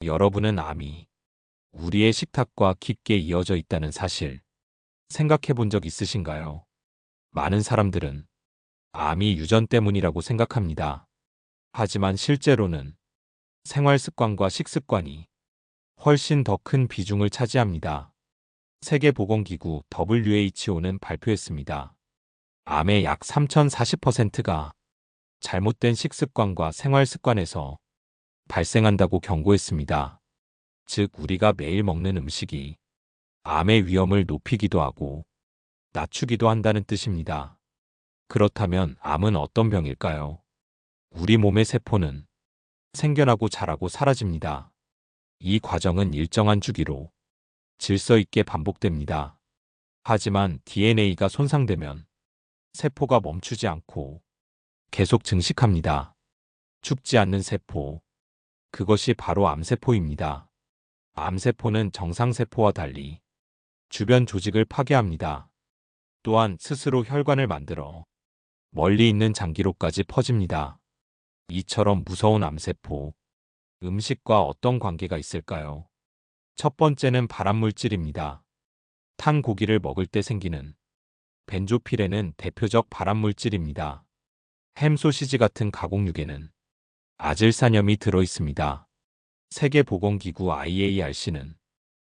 여러분은 암이 우리의 식탁과 깊게 이어져 있다는 사실 생각해 본 적 있으신가요? 많은 사람들은 암이 유전 때문이라고 생각합니다. 하지만 실제로는 생활 습관과 식습관이 훨씬 더 큰 비중을 차지합니다. 세계보건기구 WHO는 발표했습니다. 암의 약 3040%가 잘못된 식습관과 생활 습관에서 발생한다고 경고했습니다. 즉, 우리가 매일 먹는 음식이 암의 위험을 높이기도 하고 낮추기도 한다는 뜻입니다. 그렇다면 암은 어떤 병일까요? 우리 몸의 세포는 생겨나고 자라고 사라집니다. 이 과정은 일정한 주기로 질서 있게 반복됩니다. 하지만 DNA가 손상되면 세포가 멈추지 않고 계속 증식합니다. 죽지 않는 세포. 그것이 바로 암세포입니다. 암세포는 정상세포와 달리 주변 조직을 파괴합니다. 또한 스스로 혈관을 만들어 멀리 있는 장기로까지 퍼집니다. 이처럼 무서운 암세포. 음식과 어떤 관계가 있을까요? 첫 번째는 발암물질입니다. 탄 고기를 먹을 때 생기는 벤조피렌은 대표적 발암물질입니다. 햄 소시지 같은 가공육에는 아질산염이 들어 있습니다. 세계보건기구 IARC는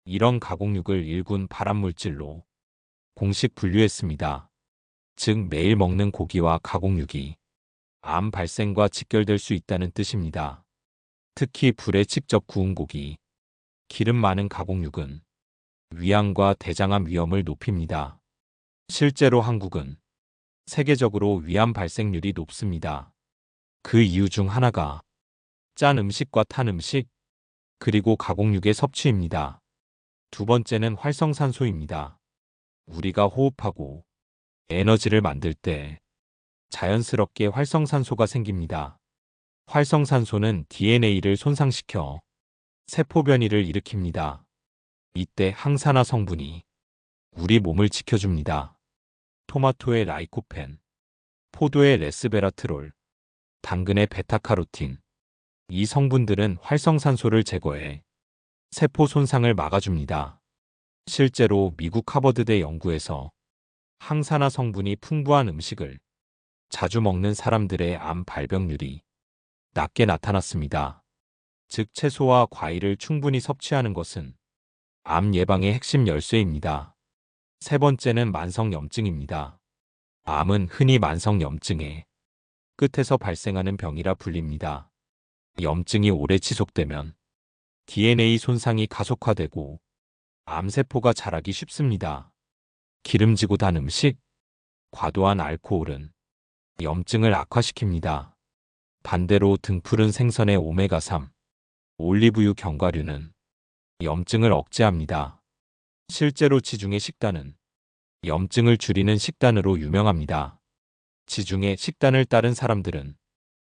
이런 가공육을 1군 발암물질로 공식 분류했습니다. 즉, 매일 먹는 고기와 가공육이 암 발생과 직결될 수 있다는 뜻입니다. 특히 불에 직접 구운 고기, 기름 많은 가공육은 위암과 대장암 위험을 높입니다. 실제로 한국은 세계적으로 위암 발생률이 높습니다. 그 이유 중 하나가 짠 음식과 탄 음식, 그리고 가공육의 섭취입니다. 두 번째는 활성산소입니다. 우리가 호흡하고 에너지를 만들 때 자연스럽게 활성산소가 생깁니다. 활성산소는 DNA를 손상시켜 세포 변이를 일으킵니다. 이때 항산화 성분이 우리 몸을 지켜줍니다. 토마토의 라이코펜, 포도의 레스베라트롤, 당근의 베타카로틴. 이 성분들은 활성산소를 제거해 세포 손상을 막아줍니다. 실제로 미국 하버드대 연구에서 항산화 성분이 풍부한 음식을 자주 먹는 사람들의 암 발병률이 낮게 나타났습니다. 즉, 채소와 과일을 충분히 섭취하는 것은 암 예방의 핵심 열쇠입니다. 세 번째는 만성염증입니다. 암은 흔히 만성염증의 끝에서 발생하는 병이라 불립니다. 염증이 오래 지속되면 DNA 손상이 가속화되고 암세포가 자라기 쉽습니다. 기름지고 단 음식, 과도한 알코올은 염증을 악화시킵니다. 반대로 등푸른 생선의 오메가3, 올리브유 견과류는 염증을 억제합니다. 실제로 지중해 식단은 염증을 줄이는 식단으로 유명합니다. 지중해 식단을 따른 사람들은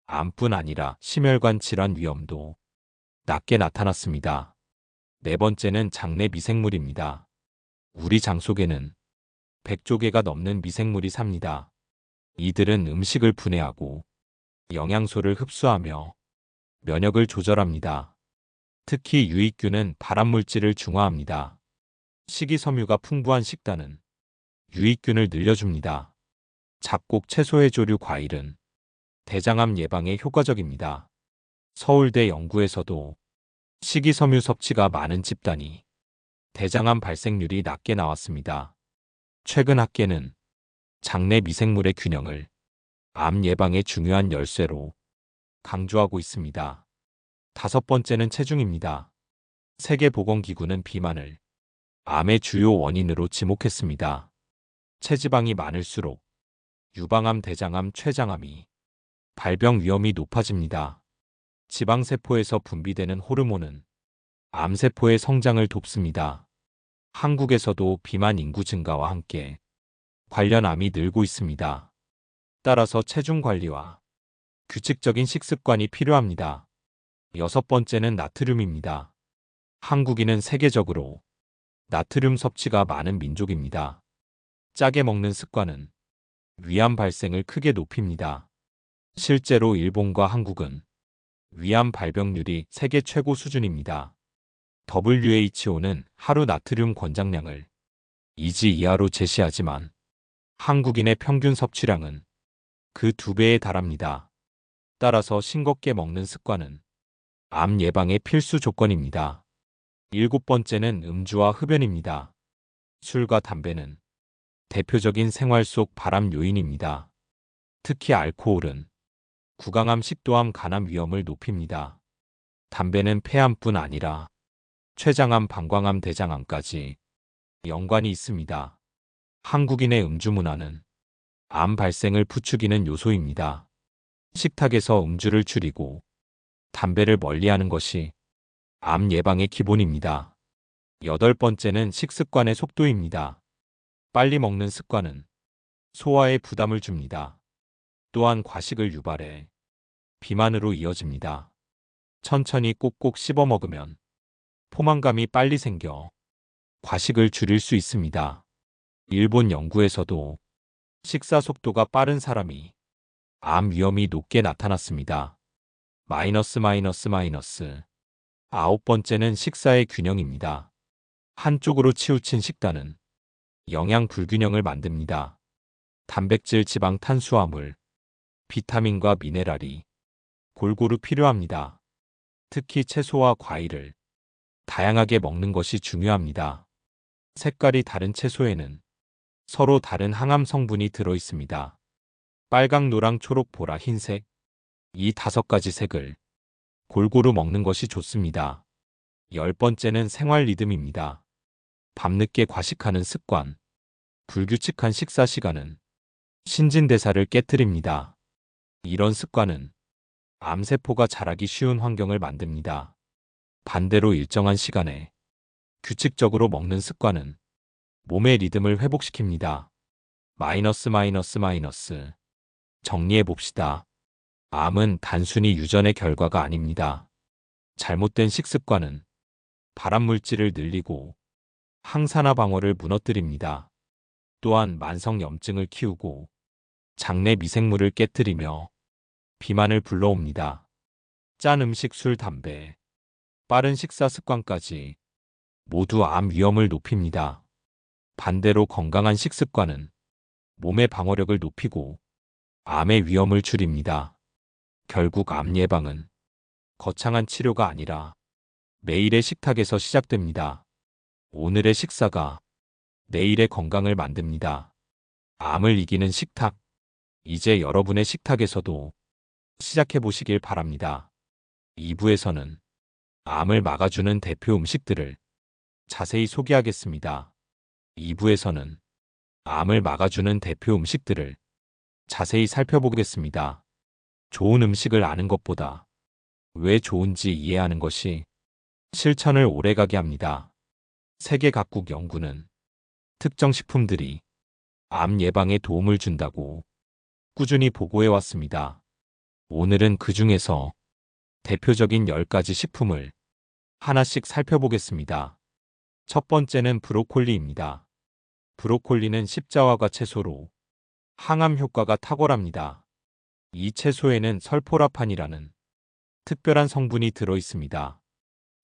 암뿐 아니라 심혈관 질환 위험도 낮게 나타났습니다. 네 번째는 장내 미생물입니다. 우리 장 속에는 100조 개가 넘는 미생물이 삽니다. 이들은 음식을 분해하고 영양소를 흡수하며 면역을 조절합니다. 특히 유익균은 발암물질을 중화합니다. 식이섬유가 풍부한 식단은 유익균을 늘려줍니다. 잡곡 채소의 조류 과일은 대장암 예방에 효과적입니다. 서울대 연구에서도 식이섬유 섭취가 많은 집단이 대장암 발생률이 낮게 나왔습니다. 최근 학계는 장내 미생물의 균형을 암 예방의 중요한 열쇠로 강조하고 있습니다. 다섯 번째는 체중입니다. 세계보건기구는 비만을 암의 주요 원인으로 지목했습니다. 체지방이 많을수록 유방암, 대장암, 췌장암이 발병 위험이 높아집니다. 지방세포에서 분비되는 호르몬은 암세포의 성장을 돕습니다. 한국에서도 비만 인구 증가와 함께 관련 암이 늘고 있습니다. 따라서 체중 관리와 규칙적인 식습관이 필요합니다. 여섯 번째는 나트륨입니다. 한국인은 세계적으로 나트륨 섭취가 많은 민족입니다. 짜게 먹는 습관은 위암 발생을 크게 높입니다. 실제로 일본과 한국은 위암 발병률이 세계 최고 수준입니다. WHO는 하루 나트륨 권장량을 2지 이하로 제시하지만 한국인의 평균 섭취량은 그 2배에 달합니다. 따라서 싱겁게 먹는 습관은 암 예방의 필수 조건입니다. 7번째는 음주와 흡연입니다. 술과 담배는 대표적인 생활 속 발암 요인입니다. 특히 알코올은 구강암, 식도암, 간암 위험을 높입니다. 담배는 폐암뿐 아니라 췌장암, 방광암, 대장암까지 연관이 있습니다. 한국인의 음주 문화는 암 발생을 부추기는 요소입니다. 식탁에서 음주를 줄이고 담배를 멀리하는 것이 암 예방의 기본입니다. 8번째는 식습관의 속도입니다. 빨리 먹는 습관은 소화에 부담을 줍니다. 또한 과식을 유발해 비만으로 이어집니다. 천천히 꼭꼭 씹어 먹으면 포만감이 빨리 생겨 과식을 줄일 수 있습니다. 일본 연구에서도 식사 속도가 빠른 사람이 암 위험이 높게 나타났습니다. 마이너스. 9번째는 식사의 균형입니다. 한쪽으로 치우친 식단은 영양 불균형을 만듭니다. 단백질, 지방, 탄수화물, 비타민과 미네랄이 골고루 필요합니다. 특히 채소와 과일을 다양하게 먹는 것이 중요합니다. 색깔이 다른 채소에는 서로 다른 항암 성분이 들어 있습니다. 빨강, 노랑, 초록, 보라, 흰색. 이 5가지 색을 골고루 먹는 것이 좋습니다. 10번째는 생활 리듬입니다. 밤늦게 과식하는 습관, 불규칙한 식사 시간은 신진대사를 깨뜨립니다. 이런 습관은 암세포가 자라기 쉬운 환경을 만듭니다. 반대로 일정한 시간에 규칙적으로 먹는 습관은 몸의 리듬을 회복시킵니다. 마이너스. 정리해 봅시다. 암은 단순히 유전의 결과가 아닙니다. 잘못된 식습관은 발암물질을 늘리고 항산화 방어를 무너뜨립니다. 또한 만성염증을 키우고 장내 미생물을 깨뜨리며 비만을 불러옵니다. 짠 음식, 술, 담배, 빠른 식사 습관까지 모두 암 위험을 높입니다. 반대로 건강한 식습관은 몸의 방어력을 높이고 암의 위험을 줄입니다. 결국 암 예방은 거창한 치료가 아니라 매일의 식탁에서 시작됩니다. 오늘의 식사가 내일의 건강을 만듭니다. 암을 이기는 식탁. 이제 여러분의 식탁에서도 시작해 보시길 바랍니다. 2부에서는 암을 막아주는 대표 음식들을 자세히 소개하겠습니다. 2부에서는 암을 막아주는 대표 음식들을 자세히 살펴보겠습니다. 좋은 음식을 아는 것보다 왜 좋은지 이해하는 것이 실천을 오래가게 합니다. 세계 각국 연구는 특정 식품들이 암 예방에 도움을 준다고 꾸준히 보고해 왔습니다. 오늘은 그 중에서 대표적인 10가지 식품을 하나씩 살펴보겠습니다. 첫 번째는 브로콜리입니다. 브로콜리는 십자화과 채소로 항암 효과가 탁월합니다. 이 채소에는 설포라판이라는 특별한 성분이 들어 있습니다.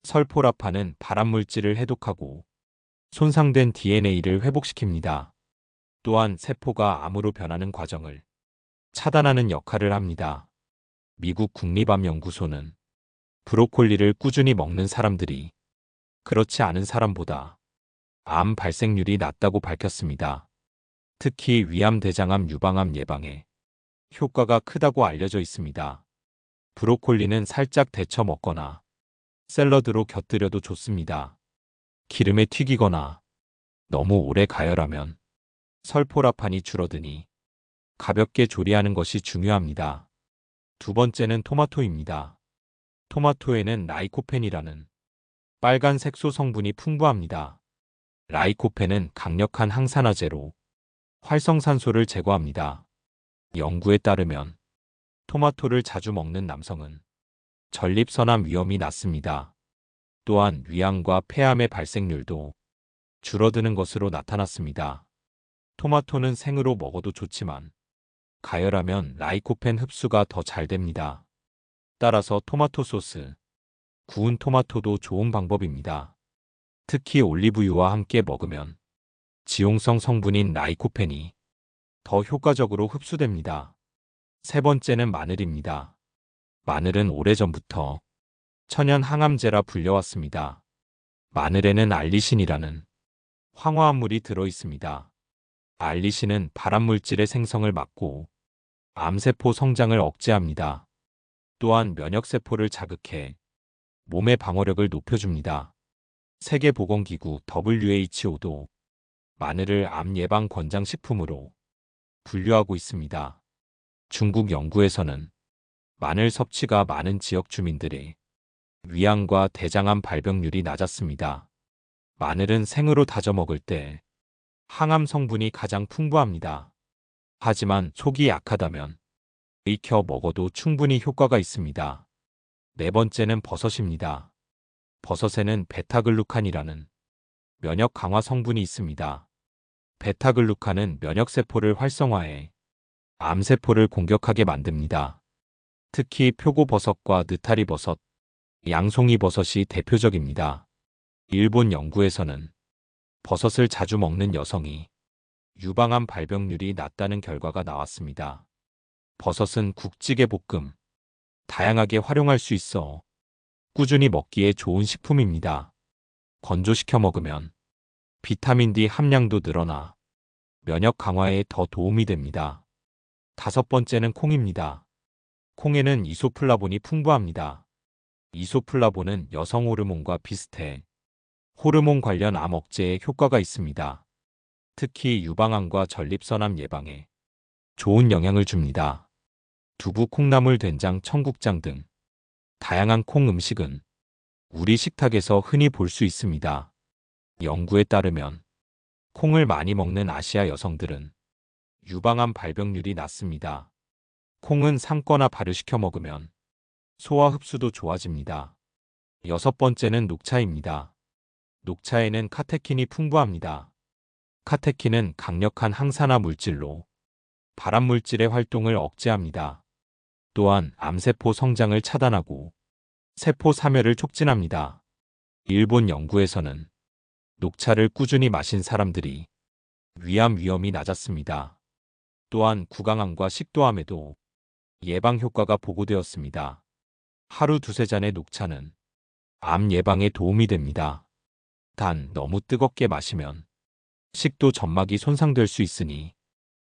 설포라판은 발암물질을 해독하고 손상된 DNA를 회복시킵니다. 또한 세포가 암으로 변하는 과정을 차단하는 역할을 합니다. 미국 국립암연구소는 브로콜리를 꾸준히 먹는 사람들이 그렇지 않은 사람보다 암 발생률이 낮다고 밝혔습니다. 특히 위암, 대장암, 유방암 예방에 효과가 크다고 알려져 있습니다. 브로콜리는 살짝 데쳐 먹거나 샐러드로 곁들여도 좋습니다. 기름에 튀기거나 너무 오래 가열하면 설포라판이 줄어드니 가볍게 조리하는 것이 중요합니다. 두 번째는 토마토입니다. 토마토에는 라이코펜이라는 빨간 색소 성분이 풍부합니다. 라이코펜은 강력한 항산화제로 활성산소를 제거합니다. 연구에 따르면 토마토를 자주 먹는 남성은 전립선암 위험이 낮습니다. 또한 위암과 폐암의 발생률도 줄어드는 것으로 나타났습니다. 토마토는 생으로 먹어도 좋지만 가열하면 라이코펜 흡수가 더 잘 됩니다. 따라서 토마토 소스, 구운 토마토도 좋은 방법입니다. 특히 올리브유와 함께 먹으면 지용성 성분인 라이코펜이 더 효과적으로 흡수됩니다. 세 번째는 마늘입니다. 마늘은 오래전부터 천연 항암제라 불려왔습니다. 마늘에는 알리신이라는 황화합물이 들어 있습니다. 알리신은 발암물질의 생성을 막고 암세포 성장을 억제합니다. 또한 면역세포를 자극해 몸의 방어력을 높여줍니다. 세계보건기구 WHO도 마늘을 암 예방 권장식품으로 분류하고 있습니다. 중국 연구에서는 마늘 섭취가 많은 지역 주민들의 위암과 대장암 발병률이 낮았습니다. 마늘은 생으로 다져 먹을 때 항암 성분이 가장 풍부합니다. 하지만 속이 약하다면 익혀 먹어도 충분히 효과가 있습니다. 네 번째는 버섯입니다. 버섯에는 베타글루칸이라는 면역 강화 성분이 있습니다. 베타글루칸은 면역세포를 활성화해 암세포를 공격하게 만듭니다. 특히 표고버섯과 느타리버섯, 양송이버섯이 대표적입니다. 일본 연구에서는 버섯을 자주 먹는 여성이 유방암 발병률이 낮다는 결과가 나왔습니다. 버섯은 국찌개 볶음, 다양하게 활용할 수 있어 꾸준히 먹기에 좋은 식품입니다. 건조시켜 먹으면 비타민 D 함량도 늘어나 면역 강화에 더 도움이 됩니다. 다섯 번째는 콩입니다. 콩에는 이소플라본이 풍부합니다. 이소플라본은 여성 호르몬과 비슷해 호르몬 관련 암 억제에 효과가 있습니다. 특히 유방암과 전립선암 예방에 좋은 영향을 줍니다. 두부, 콩나물, 된장, 청국장 등 다양한 콩 음식은 우리 식탁에서 흔히 볼 수 있습니다. 연구에 따르면 콩을 많이 먹는 아시아 여성들은 유방암 발병률이 낮습니다. 콩은 삶거나 발효시켜 먹으면 소화 흡수도 좋아집니다. 여섯 번째는 녹차입니다. 녹차에는 카테킨이 풍부합니다. 카테킨은 강력한 항산화 물질로 발암물질의 활동을 억제합니다. 또한 암세포 성장을 차단하고 세포 사멸을 촉진합니다. 일본 연구에서는 녹차를 꾸준히 마신 사람들이 위암 위험이 낮았습니다. 또한 구강암과 식도암에도 예방 효과가 보고되었습니다. 하루 두세 잔의 녹차는 암 예방에 도움이 됩니다. 단 너무 뜨겁게 마시면 식도 점막이 손상될 수 있으니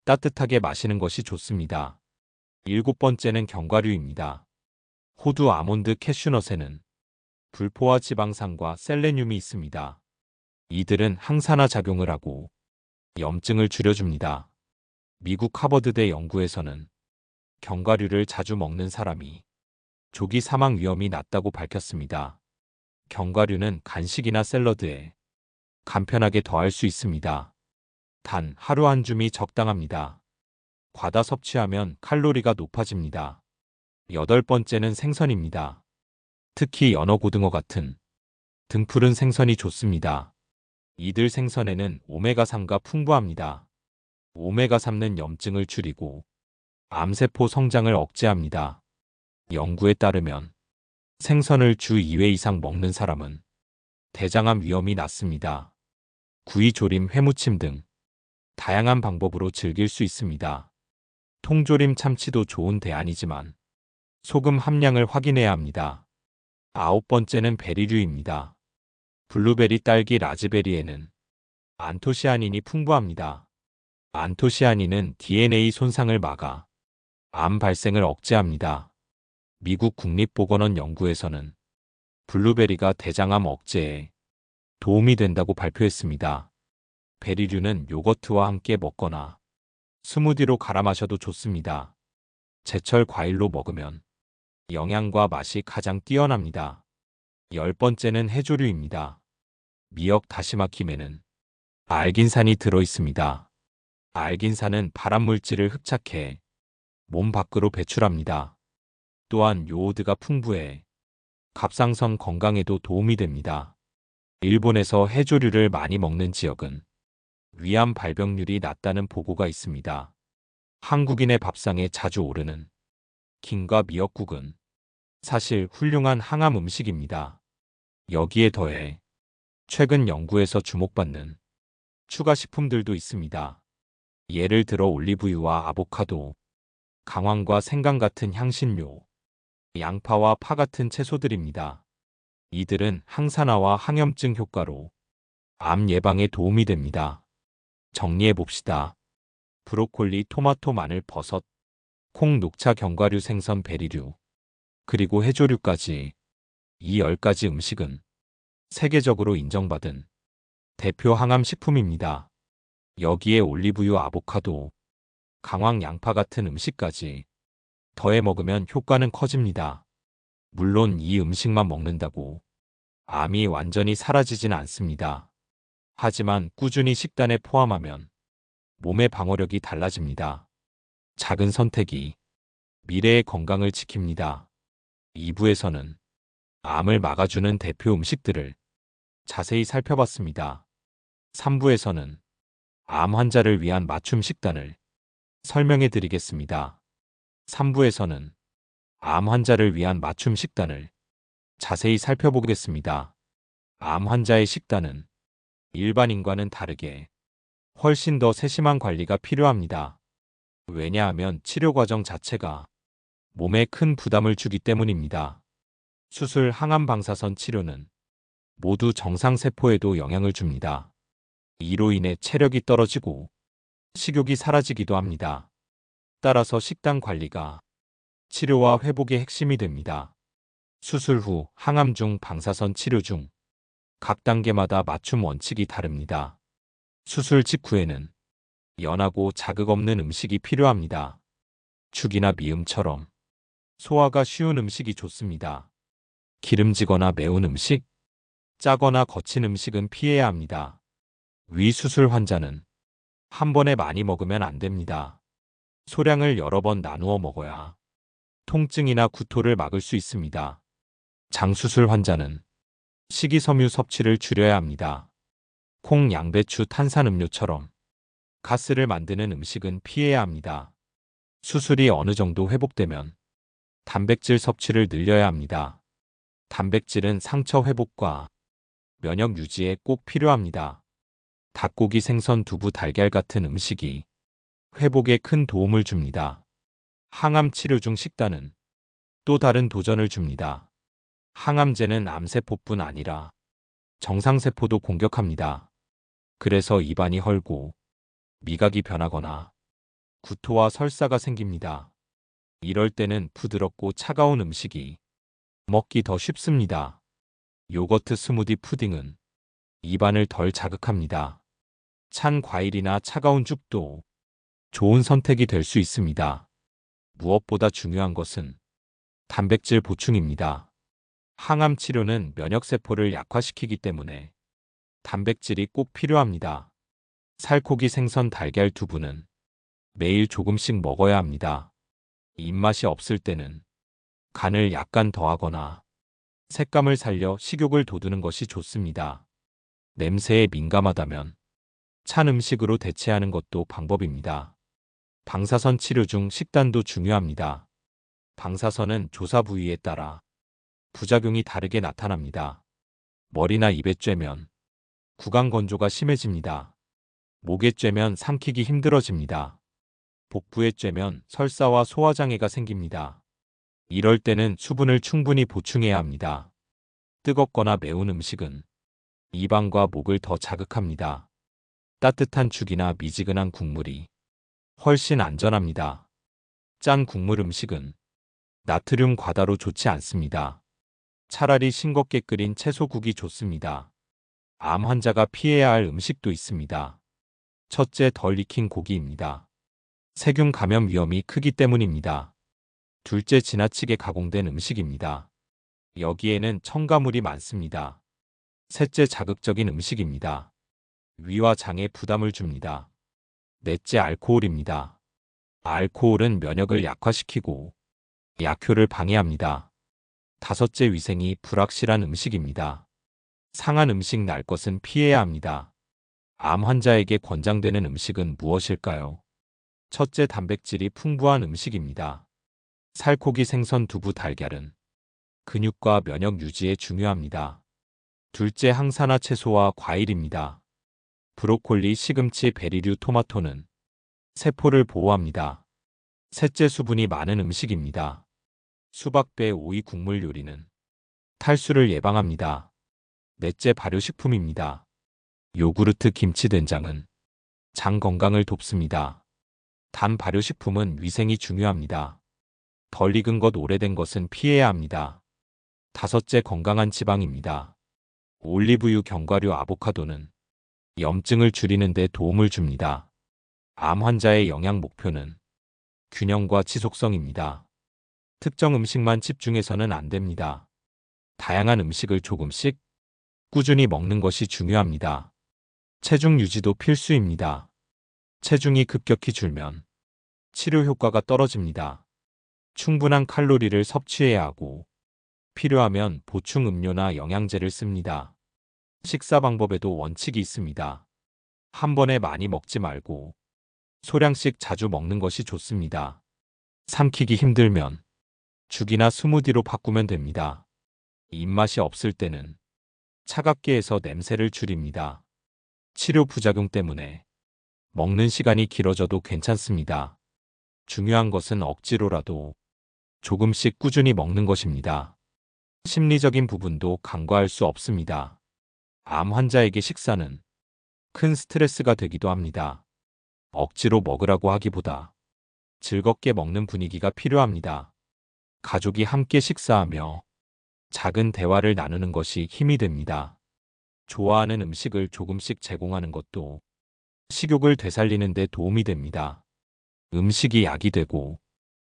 따뜻하게 마시는 것이 좋습니다. 일곱 번째는 견과류입니다. 호두, 아몬드, 캐슈넛에는 불포화 지방산과 셀레늄이 있습니다. 이들은 항산화 작용을 하고 염증을 줄여줍니다. 미국 하버드대 연구에서는 견과류를 자주 먹는 사람이 조기 사망 위험이 낮다고 밝혔습니다. 견과류는 간식이나 샐러드에 간편하게 더할 수 있습니다. 단 하루 한 줌이 적당합니다. 과다 섭취하면 칼로리가 높아집니다. 여덟 번째는 생선입니다. 특히 연어, 고등어 같은 등푸른 생선이 좋습니다. 이들 생선에는 오메가3가 풍부합니다. 오메가3는 염증을 줄이고 암세포 성장을 억제합니다. 연구에 따르면 생선을 주 2회 이상 먹는 사람은 대장암 위험이 낮습니다. 구이, 조림, 회무침 등 다양한 방법으로 즐길 수 있습니다. 통조림, 참치도 좋은 대안이지만 소금 함량을 확인해야 합니다. 아홉 번째는 베리류입니다. 블루베리, 딸기, 라즈베리에는 안토시아닌이 풍부합니다. 안토시아닌은 DNA 손상을 막아 암 발생을 억제합니다. 미국 국립보건원 연구에서는 블루베리가 대장암 억제에 도움이 된다고 발표했습니다. 베리류는 요거트와 함께 먹거나 스무디로 갈아 마셔도 좋습니다. 제철 과일로 먹으면 영양과 맛이 가장 뛰어납니다. 열 번째는 해조류입니다. 미역, 다시마, 김에는 알긴산이 들어 있습니다. 알긴산은 발암물질을 흡착해 몸 밖으로 배출합니다. 또한 요오드가 풍부해 갑상선 건강에도 도움이 됩니다. 일본에서 해조류를 많이 먹는 지역은 위암 발병률이 낮다는 보고가 있습니다. 한국인의 밥상에 자주 오르는 김과 미역국은 사실 훌륭한 항암 음식입니다. 여기에 더해 최근 연구에서 주목받는 추가 식품들도 있습니다. 예를 들어 올리브유와 아보카도, 강황과 생강 같은 향신료, 양파와 파 같은 채소들입니다. 이들은 항산화와 항염증 효과로 암 예방에 도움이 됩니다. 정리해 봅시다. 브로콜리, 토마토, 마늘, 버섯, 콩, 녹차, 견과류, 생선, 베리류, 그리고 해조류까지 이 10가지 음식은 세계적으로 인정받은 대표 항암 식품입니다. 여기에 올리브유, 아보카도, 강황, 양파 같은 음식까지 더해 먹으면 효과는 커집니다. 물론 이 음식만 먹는다고 암이 완전히 사라지진 않습니다. 하지만 꾸준히 식단에 포함하면 몸의 방어력이 달라집니다. 작은 선택이 미래의 건강을 지킵니다. 2부에서는 암을 막아주는 대표 음식들을 자세히 살펴봤습니다. 3부에서는 암 환자를 위한 맞춤 식단을 설명해 드리겠습니다. 3부에서는 암 환자를 위한 맞춤 식단을 자세히 살펴보겠습니다. 암 환자의 식단은 일반인과는 다르게 훨씬 더 세심한 관리가 필요합니다. 왜냐하면 치료 과정 자체가 몸에 큰 부담을 주기 때문입니다. 수술, 항암, 방사선 치료는 모두 정상세포에도 영향을 줍니다. 이로 인해 체력이 떨어지고 식욕이 사라지기도 합니다. 따라서 식단 관리가 치료와 회복의 핵심이 됩니다. 수술 후, 항암 중, 방사선 치료 중 각 단계마다 맞춤 원칙이 다릅니다. 수술 직후에는 연하고 자극 없는 음식이 필요합니다. 죽이나 미음처럼 소화가 쉬운 음식이 좋습니다. 기름지거나 매운 음식, 짜거나 거친 음식은 피해야 합니다. 위 수술 환자는 한 번에 많이 먹으면 안 됩니다. 소량을 여러 번 나누어 먹어야 통증이나 구토를 막을 수 있습니다. 장 수술 환자는 식이섬유 섭취를 줄여야 합니다. 콩, 양배추, 탄산음료처럼 가스를 만드는 음식은 피해야 합니다. 수술이 어느 정도 회복되면 단백질 섭취를 늘려야 합니다. 단백질은 상처 회복과 면역 유지에 꼭 필요합니다. 닭고기, 생선, 두부, 달걀 같은 음식이 회복에 큰 도움을 줍니다. 항암 치료 중 식단은 또 다른 도전을 줍니다. 항암제는 암세포뿐 아니라 정상세포도 공격합니다. 그래서 입안이 헐고 미각이 변하거나 구토와 설사가 생깁니다. 이럴 때는 부드럽고 차가운 음식이 먹기 더 쉽습니다. 요거트, 스무디, 푸딩은 입안을 덜 자극합니다. 찬 과일이나 차가운 죽도 좋은 선택이 될 수 있습니다. 무엇보다 중요한 것은 단백질 보충입니다. 항암 치료는 면역세포를 약화시키기 때문에 단백질이 꼭 필요합니다. 살코기, 생선, 달걀, 두부는 매일 조금씩 먹어야 합니다. 입맛이 없을 때는 간을 약간 더하거나 색감을 살려 식욕을 돋우는 것이 좋습니다. 냄새에 민감하다면 찬 음식으로 대체하는 것도 방법입니다. 방사선 치료 중 식단도 중요합니다. 방사선은 조사 부위에 따라 부작용이 다르게 나타납니다. 머리나 입에 쬐면 구강 건조가 심해집니다. 목에 쬐면 삼키기 힘들어집니다. 복부에 쬐면 설사와 소화장애가 생깁니다. 이럴 때는 수분을 충분히 보충해야 합니다. 뜨겁거나 매운 음식은 입안과 목을 더 자극합니다. 따뜻한 죽이나 미지근한 국물이 훨씬 안전합니다. 짠 국물 음식은 나트륨 과다로 좋지 않습니다. 차라리 싱겁게 끓인 채소국이 좋습니다. 암 환자가 피해야 할 음식도 있습니다. 첫째, 덜 익힌 고기입니다. 세균 감염 위험이 크기 때문입니다. 둘째, 지나치게 가공된 음식입니다. 여기에는 첨가물이 많습니다. 셋째, 자극적인 음식입니다. 위와 장에 부담을 줍니다. 넷째, 알코올입니다. 알코올은 면역을 약화시키고 약효를 방해합니다. 다섯째, 위생이 불확실한 음식입니다. 상한 음식, 날 것은 피해야 합니다. 암 환자에게 권장되는 음식은 무엇일까요? 첫째, 단백질이 풍부한 음식입니다. 살코기, 생선, 두부, 달걀은 근육과 면역 유지에 중요합니다. 둘째, 항산화 채소와 과일입니다. 브로콜리, 시금치, 베리류, 토마토는 세포를 보호합니다. 셋째, 수분이 많은 음식입니다. 수박, 배, 오이, 국물 요리는 탈수를 예방합니다. 넷째, 발효식품입니다. 요구르트, 김치, 된장은 장 건강을 돕습니다. 단, 발효식품은 위생이 중요합니다. 덜 익은 것, 오래된 것은 피해야 합니다. 다섯째, 건강한 지방입니다. 올리브유, 견과류, 아보카도는 염증을 줄이는 데 도움을 줍니다. 암 환자의 영양 목표는 균형과 지속성입니다. 특정 음식만 집중해서는 안 됩니다. 다양한 음식을 조금씩 꾸준히 먹는 것이 중요합니다. 체중 유지도 필수입니다. 체중이 급격히 줄면 치료 효과가 떨어집니다. 충분한 칼로리를 섭취해야 하고 필요하면 보충 음료나 영양제를 씁니다. 식사 방법에도 원칙이 있습니다. 한 번에 많이 먹지 말고 소량씩 자주 먹는 것이 좋습니다. 삼키기 힘들면 죽이나 스무디로 바꾸면 됩니다. 입맛이 없을 때는 차갑게 해서 냄새를 줄입니다. 치료 부작용 때문에 먹는 시간이 길어져도 괜찮습니다. 중요한 것은 억지로라도 조금씩 꾸준히 먹는 것입니다. 심리적인 부분도 간과할 수 없습니다. 암 환자에게 식사는 큰 스트레스가 되기도 합니다. 억지로 먹으라고 하기보다 즐겁게 먹는 분위기가 필요합니다. 가족이 함께 식사하며 작은 대화를 나누는 것이 힘이 됩니다. 좋아하는 음식을 조금씩 제공하는 것도 식욕을 되살리는 데 도움이 됩니다. 음식이 약이 되고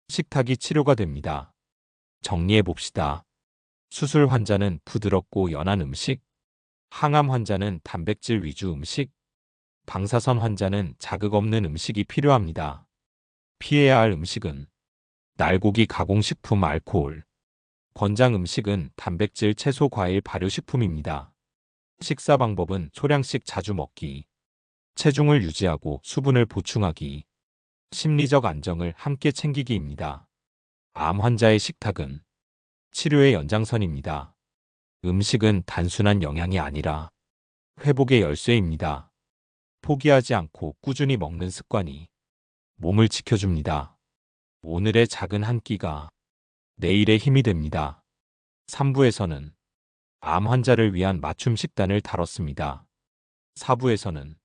식탁이 치료가 됩니다. 정리해 봅시다. 수술 환자는 부드럽고 연한 음식, 항암 환자는 단백질 위주 음식, 방사선 환자는 자극 없는 음식이 필요합니다. 피해야 할 음식은 날고기, 가공식품, 알코올, 권장 음식은 단백질, 채소, 과일, 발효식품입니다. 식사 방법은 소량씩 자주 먹기, 체중을 유지하고 수분을 보충하기, 심리적 안정을 함께 챙기기입니다. 암 환자의 식탁은 치료의 연장선입니다. 음식은 단순한 영양이 아니라 회복의 열쇠입니다. 포기하지 않고 꾸준히 먹는 습관이 몸을 지켜줍니다. 오늘의 작은 한 끼가 내일의 힘이 됩니다. 3부에서는 암 환자를 위한 맞춤 식단을 다뤘습니다. 4부에서는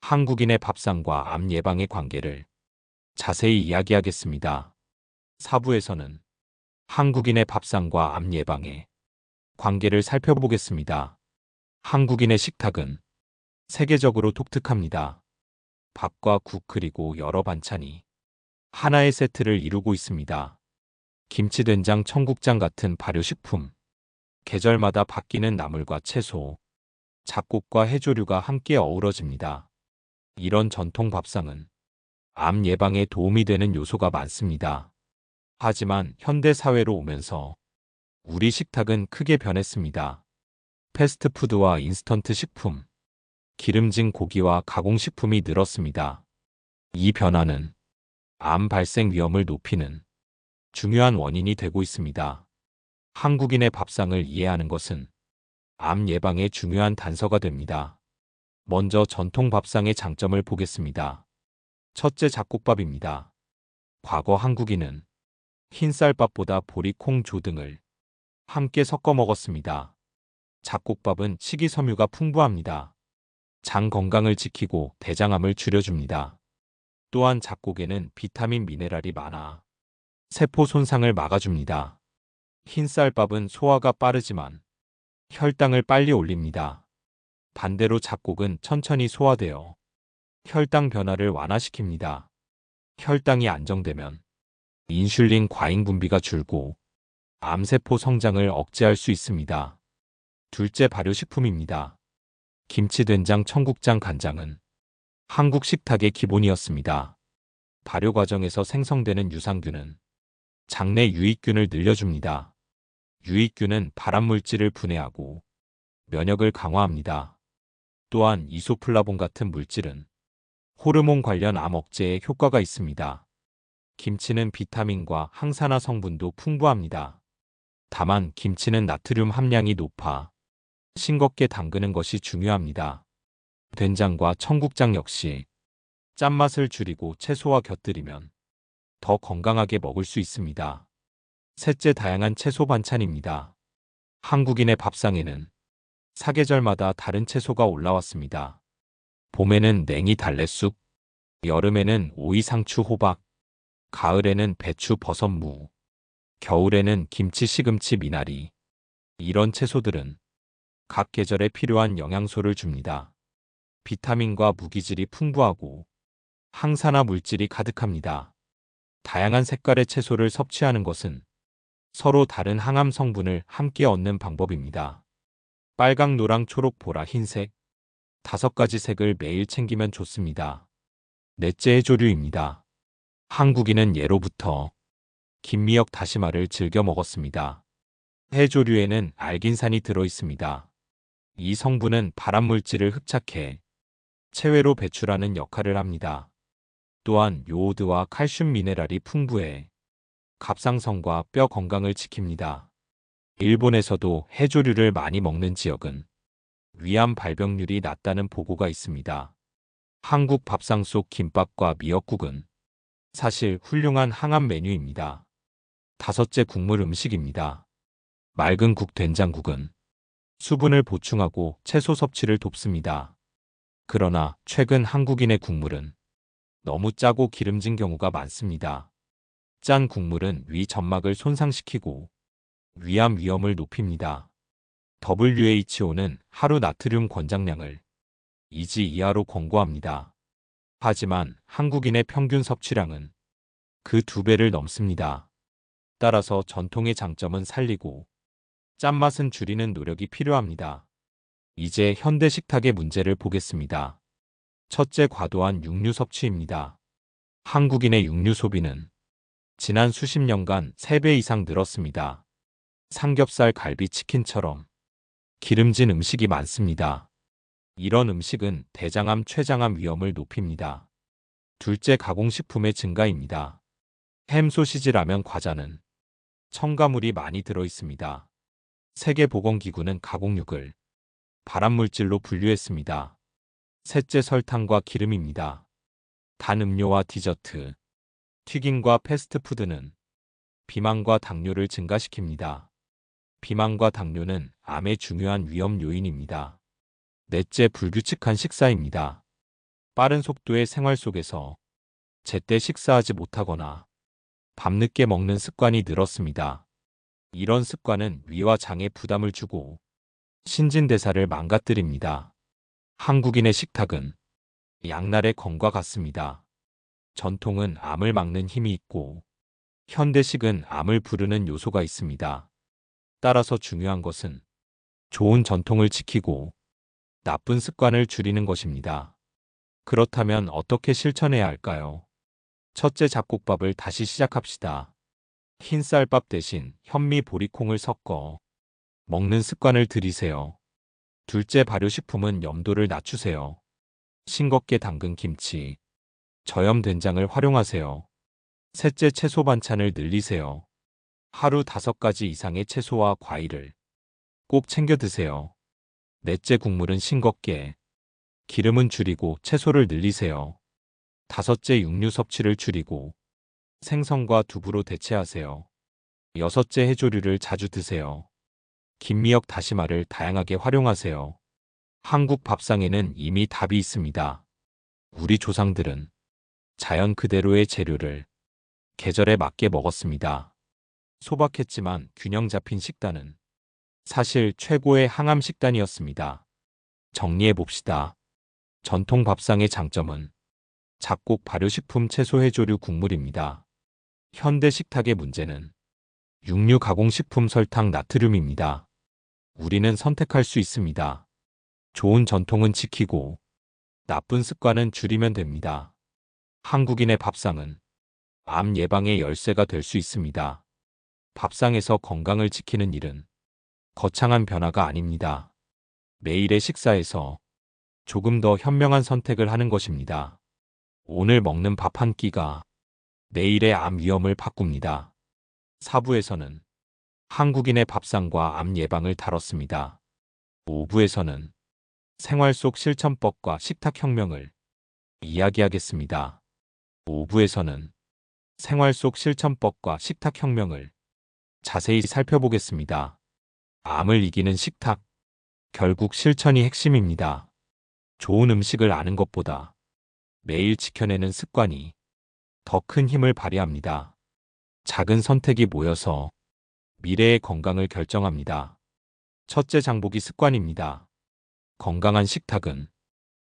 한국인의 밥상과 암 예방의 관계를 자세히 이야기하겠습니다. 4부에서는 한국인의 밥상과 암 예방의 관계를 살펴보겠습니다. 한국인의 식탁은 세계적으로 독특합니다. 밥과 국 그리고 여러 반찬이 하나의 세트를 이루고 있습니다. 김치, 된장, 청국장 같은 발효식품, 계절마다 바뀌는 나물과 채소, 잡곡과 해조류가 함께 어우러집니다. 이런 전통 밥상은 암 예방에 도움이 되는 요소가 많습니다. 하지만 현대 사회로 오면서 우리 식탁은 크게 변했습니다. 패스트푸드와 인스턴트 식품, 기름진 고기와 가공식품이 늘었습니다. 이 변화는 암 발생 위험을 높이는 중요한 원인이 되고 있습니다. 한국인의 밥상을 이해하는 것은 암 예방에 중요한 단서가 됩니다. 먼저 전통 밥상의 장점을 보겠습니다. 첫째, 잡곡밥입니다. 과거 한국인은 흰쌀밥보다 보리, 콩, 조 등을 함께 섞어 먹었습니다. 잡곡밥은 식이섬유가 풍부합니다. 장 건강을 지키고 대장암을 줄여줍니다. 또한 잡곡에는 비타민, 미네랄이 많아 세포 손상을 막아줍니다. 흰쌀밥은 소화가 빠르지만 혈당을 빨리 올립니다. 반대로 잡곡은 천천히 소화되어 혈당 변화를 완화시킵니다. 혈당이 안정되면 인슐린 과잉 분비가 줄고 암세포 성장을 억제할 수 있습니다. 둘째, 발효식품입니다. 김치, 된장, 청국장, 간장은 한국 식탁의 기본이었습니다. 발효 과정에서 생성되는 유산균은 장내 유익균을 늘려줍니다. 유익균은 발암물질을 분해하고 면역을 강화합니다. 또한 이소플라본 같은 물질은 호르몬 관련 암 억제에 효과가 있습니다. 김치는 비타민과 항산화 성분도 풍부합니다. 다만 김치는 나트륨 함량이 높아 싱겁게 담그는 것이 중요합니다. 된장과 청국장 역시 짠맛을 줄이고 채소와 곁들이면 더 건강하게 먹을 수 있습니다. 셋째, 다양한 채소 반찬입니다. 한국인의 밥상에는 사계절마다 다른 채소가 올라왔습니다. 봄에는 냉이 달래쑥, 여름에는 오이 상추 호박, 가을에는 배추 버섯 무, 겨울에는 김치 시금치 미나리. 이런 채소들은 각 계절에 필요한 영양소를 줍니다. 비타민과 무기질이 풍부하고 항산화 물질이 가득합니다. 다양한 색깔의 채소를 섭취하는 것은 서로 다른 항암 성분을 함께 얻는 방법입니다. 빨강, 노랑, 초록, 보라, 흰색 5가지 색을 매일 챙기면 좋습니다. 넷째, 해조류입니다. 한국인은 예로부터 김미역 다시마를 즐겨 먹었습니다. 해조류에는 알긴산이 들어 있습니다. 이 성분은 발암물질을 흡착해 체외로 배출하는 역할을 합니다. 또한 요오드와 칼슘 미네랄이 풍부해 갑상선과 뼈 건강을 지킵니다. 일본에서도 해조류를 많이 먹는 지역은 위암 발병률이 낮다는 보고가 있습니다. 한국 밥상 속 김밥과 미역국은 사실 훌륭한 항암 메뉴입니다. 다섯째, 국물 음식입니다. 맑은 국, 된장국은 수분을 보충하고 채소 섭취를 돕습니다. 그러나 최근 한국인의 국물은 너무 짜고 기름진 경우가 많습니다. 짠 국물은 위 점막을 손상시키고 위암 위험을 높입니다. WHO는 하루 나트륨 권장량을 2지 이하로 권고합니다. 하지만 한국인의 평균 섭취량은 그 2배를 넘습니다. 따라서 전통의 장점은 살리고 짠맛은 줄이는 노력이 필요합니다. 이제 현대 식탁의 문제를 보겠습니다. 첫째, 과도한 육류 섭취입니다. 한국인의 육류 소비는 지난 수십 년간 3배 이상 늘었습니다. 삼겹살, 갈비, 치킨처럼 기름진 음식이 많습니다. 이런 음식은 대장암, 췌장암 위험을 높입니다. 둘째, 가공식품의 증가입니다. 햄, 소시지, 라면, 과자는 첨가물이 많이 들어 있습니다. 세계보건기구는 가공육을 발암물질로 분류했습니다. 셋째, 설탕과 기름입니다. 단 음료와 디저트, 튀김과 패스트푸드는 비만과 당뇨를 증가시킵니다. 비만과 당뇨는 암의 중요한 위험 요인입니다. 넷째, 불규칙한 식사입니다. 빠른 속도의 생활 속에서 제때 식사하지 못하거나 밤늦게 먹는 습관이 늘었습니다. 이런 습관은 위와 장에 부담을 주고 신진대사를 망가뜨립니다. 한국인의 식탁은 양날의 검과 같습니다. 전통은 암을 막는 힘이 있고 현대식은 암을 부르는 요소가 있습니다. 따라서 중요한 것은 좋은 전통을 지키고 나쁜 습관을 줄이는 것입니다. 그렇다면 어떻게 실천해야 할까요? 첫째, 잡곡밥을 다시 시작합시다. 흰 쌀밥 대신 현미, 보리콩을 섞어 먹는 습관을 들이세요. 둘째, 발효식품은 염도를 낮추세요. 싱겁게 담근 김치, 저염 된장을 활용하세요. 셋째, 채소 반찬을 늘리세요. 하루 5가지 이상의 채소와 과일을 꼭 챙겨 드세요. 넷째, 국물은 싱겁게, 기름은 줄이고 채소를 늘리세요. 다섯째, 육류 섭취를 줄이고 생선과 두부로 대체하세요. 여섯째, 해조류를 자주 드세요. 김미역, 다시마를 다양하게 활용하세요. 한국 밥상에는 이미 답이 있습니다. 우리 조상들은 자연 그대로의 재료를 계절에 맞게 먹었습니다. 소박했지만 균형 잡힌 식단은 사실 최고의 항암 식단이었습니다. 정리해 봅시다. 전통 밥상의 장점은 잡곡, 발효식품, 채소, 해조류, 국물입니다. 현대 식탁의 문제는 육류, 가공식품, 설탕, 나트륨입니다. 우리는 선택할 수 있습니다. 좋은 전통은 지키고 나쁜 습관은 줄이면 됩니다. 한국인의 밥상은 암 예방의 열쇠가 될 수 있습니다. 밥상에서 건강을 지키는 일은 거창한 변화가 아닙니다. 매일의 식사에서 조금 더 현명한 선택을 하는 것입니다. 오늘 먹는 밥 한 끼가 내일의 암 위험을 바꿉니다. 사부에서는 한국인의 밥상과 암 예방을 다뤘습니다. 5부에서는 생활 속 실천법과 식탁혁명을 이야기하겠습니다. 5부에서는 생활 속 실천법과 식탁혁명을 자세히 살펴보겠습니다. 암을 이기는 식탁. 결국 실천이 핵심입니다. 좋은 음식을 아는 것보다 매일 지켜내는 습관이 더 큰 힘을 발휘합니다. 작은 선택이 모여서 미래의 건강을 결정합니다. 첫째, 장보기 습관입니다. 건강한 식탁은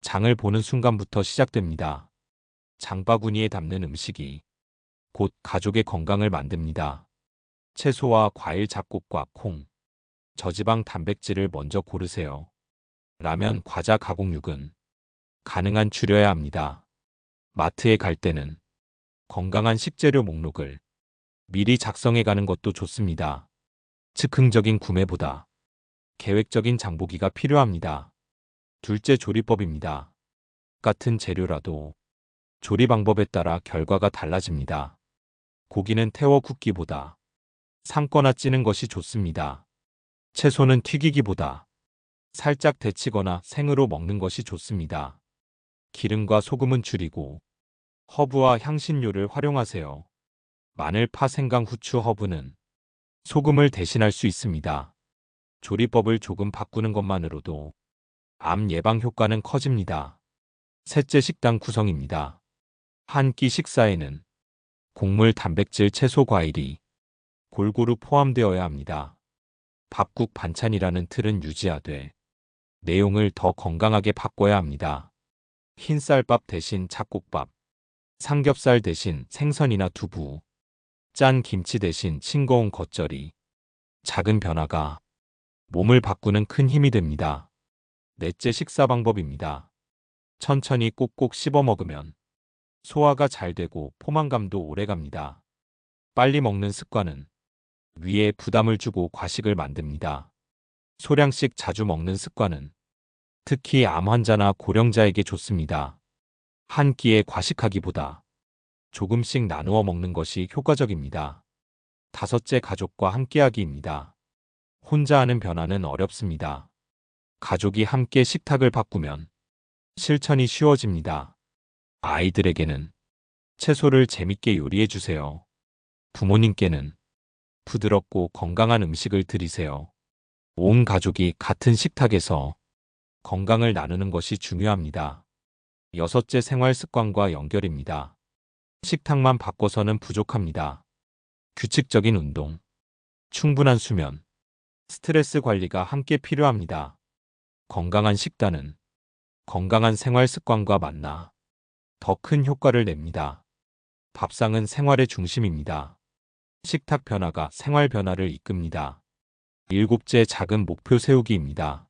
장을 보는 순간부터 시작됩니다. 장바구니에 담는 음식이 곧 가족의 건강을 만듭니다. 채소와 과일, 잡곡과 콩, 저지방 단백질을 먼저 고르세요. 라면, 과자, 가공육은 가능한 줄여야 합니다. 마트에 갈 때는 건강한 식재료 목록을 미리 작성해 가는 것도 좋습니다. 즉흥적인 구매보다 계획적인 장보기가 필요합니다. 둘째, 조리법입니다. 같은 재료라도 조리 방법에 따라 결과가 달라집니다. 고기는 태워 굽기보다 삶거나 찌는 것이 좋습니다. 채소는 튀기기보다 살짝 데치거나 생으로 먹는 것이 좋습니다. 기름과 소금은 줄이고 허브와 향신료를 활용하세요. 마늘, 파, 생강, 후추, 허브는 소금을 대신할 수 있습니다. 조리법을 조금 바꾸는 것만으로도 암 예방 효과는 커집니다. 셋째, 식단 구성입니다. 한 끼 식사에는 곡물, 단백질, 채소, 과일이 골고루 포함되어야 합니다. 밥국, 반찬이라는 틀은 유지하되 내용을 더 건강하게 바꿔야 합니다. 흰쌀밥 대신 잡곡밥, 삼겹살 대신 생선이나 두부, 짠 김치 대신 싱거운 겉절이. 작은 변화가 몸을 바꾸는 큰 힘이 됩니다. 넷째, 식사 방법입니다. 천천히 꼭꼭 씹어 먹으면 소화가 잘 되고 포만감도 오래갑니다. 빨리 먹는 습관은 위에 부담을 주고 과식을 만듭니다. 소량씩 자주 먹는 습관은 특히 암 환자나 고령자에게 좋습니다. 한 끼에 과식하기보다 조금씩 나누어 먹는 것이 효과적입니다. 다섯째, 가족과 함께하기입니다. 혼자 하는 변화는 어렵습니다. 가족이 함께 식탁을 바꾸면 실천이 쉬워집니다. 아이들에게는 채소를 재밌게 요리해 주세요. 부모님께는 부드럽고 건강한 음식을 드리세요. 온 가족이 같은 식탁에서 건강을 나누는 것이 중요합니다. 여섯째, 생활 습관과 연결입니다. 식탁만 바꿔서는 부족합니다. 규칙적인 운동, 충분한 수면, 스트레스 관리가 함께 필요합니다. 건강한 식단은 건강한 생활 습관과 만나 더 큰 효과를 냅니다. 밥상은 생활의 중심입니다. 식탁 변화가 생활 변화를 이끕니다. 일곱째, 작은 목표 세우기입니다.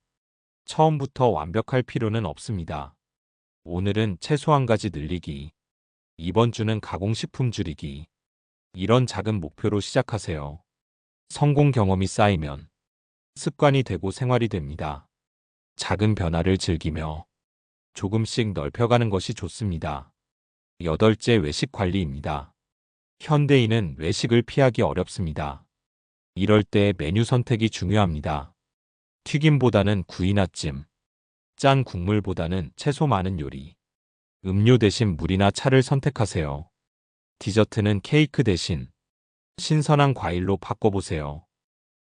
처음부터 완벽할 필요는 없습니다. 오늘은 채소 한 가지 늘리기, 이번 주는 가공식품 줄이기. 이런 작은 목표로 시작하세요. 성공 경험이 쌓이면 습관이 되고 생활이 됩니다. 작은 변화를 즐기며 조금씩 넓혀가는 것이 좋습니다. 여덟째, 외식 관리입니다. 현대인은 외식을 피하기 어렵습니다. 이럴 때 메뉴 선택이 중요합니다. 튀김보다는 구이나 찜, 짠 국물보다는 채소 많은 요리, 음료 대신 물이나 차를 선택하세요. 디저트는 케이크 대신 신선한 과일로 바꿔보세요.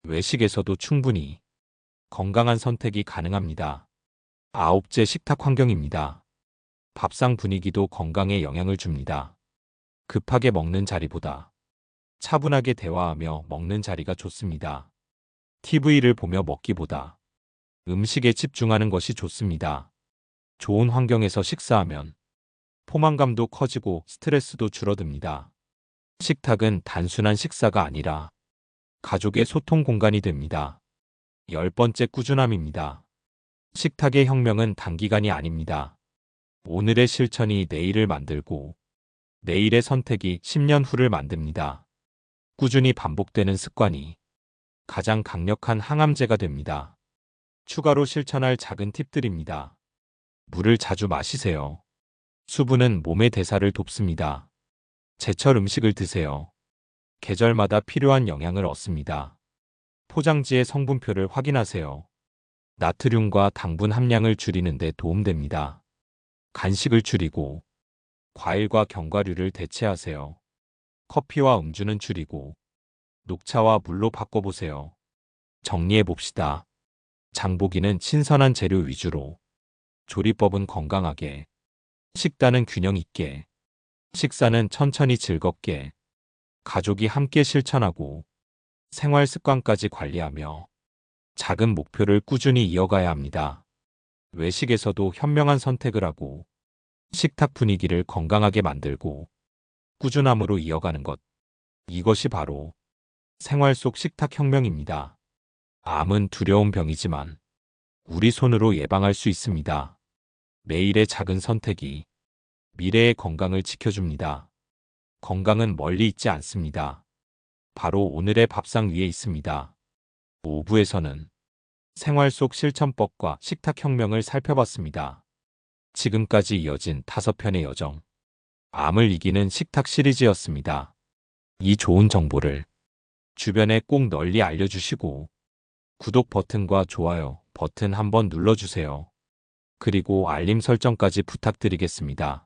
외식에서도 충분히 건강한 선택이 가능합니다. 아홉째, 식탁 환경입니다. 밥상 분위기도 건강에 영향을 줍니다. 급하게 먹는 자리보다 차분하게 대화하며 먹는 자리가 좋습니다. TV를 보며 먹기보다 음식에 집중하는 것이 좋습니다. 좋은 환경에서 식사하면 포만감도 커지고 스트레스도 줄어듭니다. 식탁은 단순한 식사가 아니라 가족의 소통 공간이 됩니다. 열 번째, 꾸준함입니다. 식탁의 혁명은 단기간이 아닙니다. 오늘의 실천이 내일을 만들고 내일의 선택이 10년 후를 만듭니다. 꾸준히 반복되는 습관이 가장 강력한 항암제가 됩니다. 추가로 실천할 작은 팁들입니다. 물을 자주 마시세요. 수분은 몸의 대사를 돕습니다. 제철 음식을 드세요. 계절마다 필요한 영양을 얻습니다. 포장지의 성분표를 확인하세요. 나트륨과 당분 함량을 줄이는 데 도움됩니다. 간식을 줄이고 과일과 견과류를 대체하세요. 커피와 음주는 줄이고 녹차와 물로 바꿔보세요. 정리해 봅시다. 장보기는 신선한 재료 위주로, 조리법은 건강하게, 식단은 균형 있게, 식사는 천천히 즐겁게, 가족이 함께 실천하고 생활 습관까지 관리하며 작은 목표를 꾸준히 이어가야 합니다. 외식에서도 현명한 선택을 하고 식탁 분위기를 건강하게 만들고 꾸준함으로 이어가는 것. 이것이 바로 생활 속 식탁 혁명입니다. 암은 두려운 병이지만 우리 손으로 예방할 수 있습니다. 매일의 작은 선택이 미래의 건강을 지켜줍니다. 건강은 멀리 있지 않습니다. 바로 오늘의 밥상 위에 있습니다. 5부에서는 생활 속 실천법과 식탁 혁명을 살펴봤습니다. 지금까지 이어진 5편의 여정, 암을 이기는 식탁 시리즈였습니다. 이 좋은 정보를 주변에 꼭 널리 알려주시고 구독 버튼과 좋아요 버튼 한번 눌러주세요. 그리고 알림 설정까지 부탁드리겠습니다.